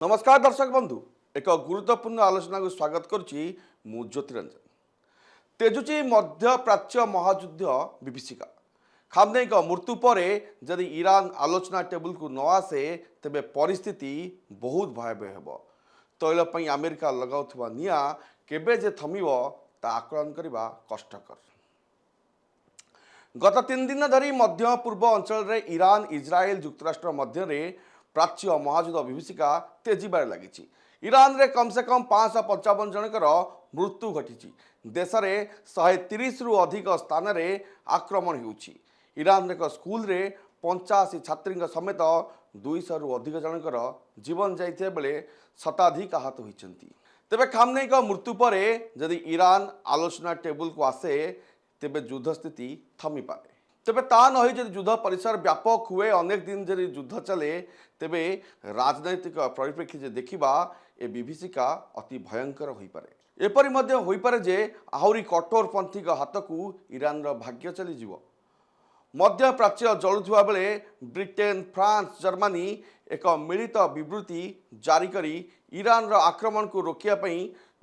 नमस्कार दर्शक बंधु एक गुरुत्वपूर्ण आलोचना को स्वागत करुच्ची मु ज्योतिरंजन। तेजुची मध्य प्राच्य महायुद्ध विभीषिका खामनेई मृत्यु पर जदि ईरान आलोचना टेबुल को न आसे तेबे परिस्थिति बहुत भयावह हेब। तैल पर अमेरिका लगाउथुवा निया केबे जे थमिबो ता आकलन करने कष्टकर। गत 3 दिन धरी मध्य पूर्व अंचल रे ईरान इजराइल युक्तराष्ट्र मध्य प्राच्य महायुद्ध विभीषिका तेजीबार लगी। ईरान रे कम से कम 555 जनकर मृत्यु घटी। देश में 130 रु अधिक स्थान में आक्रमण होउछि। ईरान रे स्कूल रे 85 छात्री समेत 200 रु अधिक जनकर जीवन जाइते बेले शताधिक आहत होइछन्ति। तेबे खामनेई मृत्यु पर जदि ईरान आलोचना टेबुल को आसे तेबे युद्ध स्थिति थमी पारे। तेबे ता नही जदि युद्ध परिसर व्यापक हुए अनेक दिन जदि युद्ध चले तेबे राजनैतिक परिप्रेक्षी देखा ए विभीषिका अति भयंकर हो पारे। एपरि मध्य होई पारे जे आहुरी कठोरपंथी हाथ को ईरान भाग्य चली जीवो। मध्य प्राच्य जलुवा बेले ब्रिटेन फ्रांस जर्मनी एक मिलित विवृत्ति जारी करी ईरान आक्रमण को रोकिया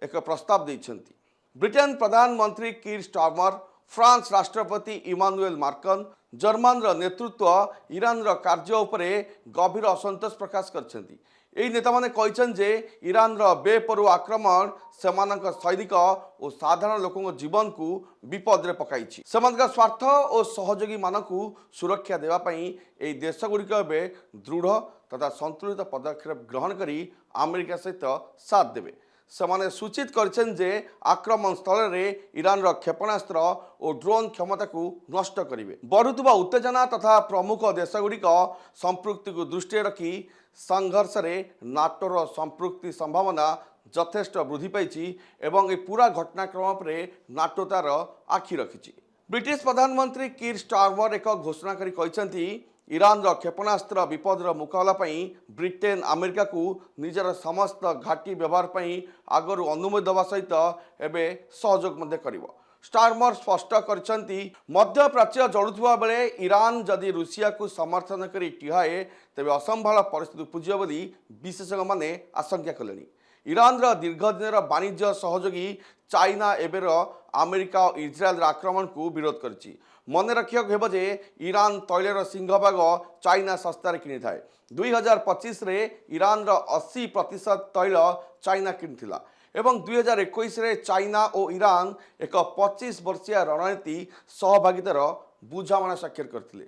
एक प्रस्ताव देइछन्ति। ब्रिटेन प्रधानमंत्री कीर स्टारमर, फ्रांस राष्ट्रपति इमानुएल मार्कन, जर्मन नेतृत्व ईरान कार्य उपरे गभीर असंतोष प्रकाश करछन्ति। एही नेता माने कहिछन जे ईरान बेपरु आक्रमण सेमानक सैनिक और साधारण लोकों जीवन को विपद रे पकाइछि। सेमानक स्वार्थ और सहयोगी मानकु सुरक्षा देवा पई एही देशगुड़िक एबे दृढ़ तथा संतुलित पदक्षेप ग्रहण करी अमेरिका सहित साथ देबे। सेमाने सूचित करछन जे आक्रमण स्थल रे ईरान क्षेपणास्त्र और ड्रोन क्षमता को नष्ट करिवे। बढ़ुवा उत्तेजना तथा प्रमुख देशगुड़िक संपृक्ति को दृष्टि रखी संघर्ष रे नाटोर संपृक्ति संभावना यथेष्ट वृद्धि पाई एवं ए पूरा घटनाक्रम पर नाटो तार आखि रखिछि। ब्रिटिश प्रधानमंत्री कीर स्टारमर एक घोषणा करी कहिसंती ईरान क्षेपणास्त्र विपदर मुकाबला ब्रिटेन अमेरिका को निजर समस्त घाटी व्यवहार आगु अनुमति देवा सहित एवं सहयोग करिवो। स्टारमर स्पष्ट करछंती मध्य प्राच्य जलुवा बेले ईरान जदि रुषिया को समर्थन करी टिहाए तेबे असंभाल परिस्थिति उपजिव बोली विशेषज्ञ माने आशंका कलेनी। ईरान दीर्घ दिन वाणिज्य सहयोगी चाइना एबेर अमेरिका और इजराइल आक्रमण को विरोध करछि। मन रखिया हेब जे ईरान तैलर सिंहभाग चाइना सस्तार किनी थाए। 2025 रे ईरान 80% तैल चाइना किनिथिला एवं 2021 रे चाइना और ईरान एक 25 वर्षीय रणनीति सहभागितार बुझामणा स्वाक्षर करथिले।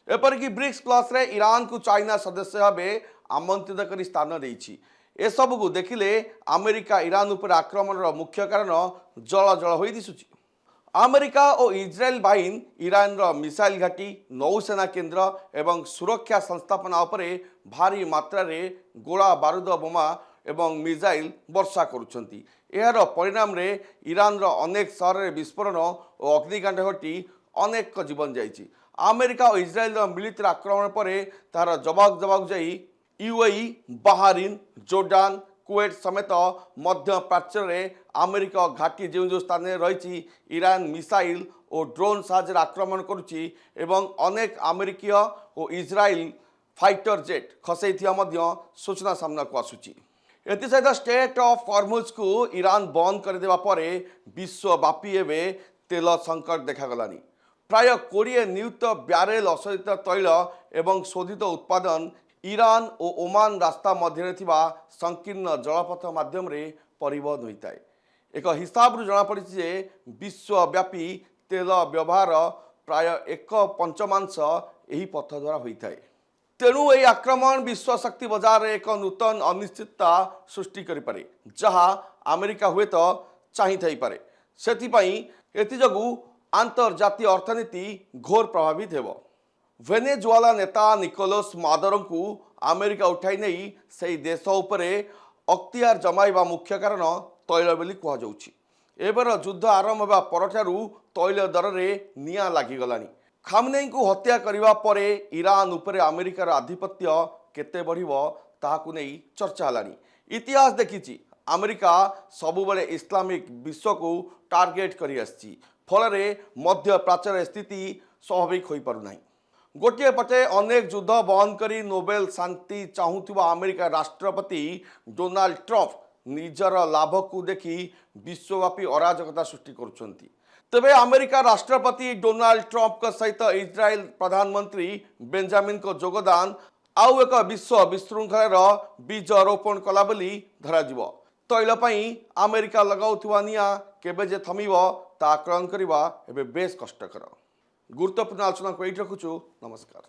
एपरिक ब्रिक्स प्लस रे ईरान को चाइना सदस्य भावे आमंत्रित करी स्थान देइछि। ए सब को देखिले अमेरिका ईरान उपर आक्रमण मुख्य कारण जल जल होई दिसुछि। अमेरिका और इजराइल बाहिन ईरान मिसाइल घाटी नौसेना केन्द्र एवं सुरक्षा संस्थापना उपरे भारी मात्रा रे गोला बारूद बोमा एवं मिसाइल वर्षा करुछंती। एहार परिणाम रे ईरान अनेक सहर रे विस्फोरण और अग्निकांड घटी अनेक जीवन जाइछि। अमेरिका और इजराइल मिलित आक्रमण पर तार जवाब जाई यूएई, बाहरीन, जोर्डान, कुवेट समेत मध्य प्राच्य रे अमेरिका घाटी जो स्थान रही ईरान मिसाइल और ड्रोन साहाय्य आक्रमण करुच्ची एवं अनेक अमेरिकीय और इजराइल फाइटर जेट खसई सूचना सामना को आसुची। एसहित स्टेट ऑफ हॉर्मुज को ईरान बंद करदेवा पर विश्वव्यापी एवं तेल संकट देखागलानी। प्राय 20 नियुक्त ब्यारेल अशोधित तैल एवं शोधित उत्पादन ईरान और ओमान रास्ता मध्य संकीर्ण जलपथ माध्यम रे परिवहन होता है। एक हिसाब जना पड़ी जे विश्वव्यापी तेल व्यवहार प्राय 1/5 यही पथ द्वारा होता है। तेणु यह आक्रमण विश्व शक्ति बाजार एक नूतन अनिश्चितता सृष्टि करें जहाँ अमेरिका हुए तो चाही पारे। से आंतर्जातीय अर्थनीति घोर प्रभावित हो। वेनेजुएला नेता निकोलस मादुरो को अमेरिका उठाई नहीं से देश उपरे अख्तियार जमाइबा मुख्य कारण तैल बोली कहुछि। एबर युद्ध आरंभ होगा परठारु तैल दर में निया लागिगलानी। खामनेई को हत्या करने पर ईरान उपरे अमेरिकार आधिपत्य केते बढ़िबो ताहाकु नहीं चर्चा हलानी। इतिहास देखिछि अमेरिका सबुबले इस्लामिक विश्व को टार्गेट करी आछि। फल मध्य प्राच्यर स्थिति स्वाभाविक हो पारु नाही। गोटे पटे अनेक युद्ध बंद करी नोबेल शांति चाहूथिबा अमेरिका राष्ट्रपति डोनाल्ड ट्रम्प निजर लाभ को देखि विश्वव्यापी अराजकता सृष्टि करुछंती। तेबे अमेरिका राष्ट्रपति डोनाल्ड ट्रम्प का सहित इस्राएल प्रधानमंत्री बेंजामिन को योगदान आउ एक विश्व विशृंखलार बीज रोपण कला बोली धराजिव। तैल पई अमेरिका लगाउथुवा निया केबे जे थमिब ता आकलन करबा एबे बेस कष्टकर। गुरुत्वपूर्ण आलोचना को एठी रखुछु। नमस्कार।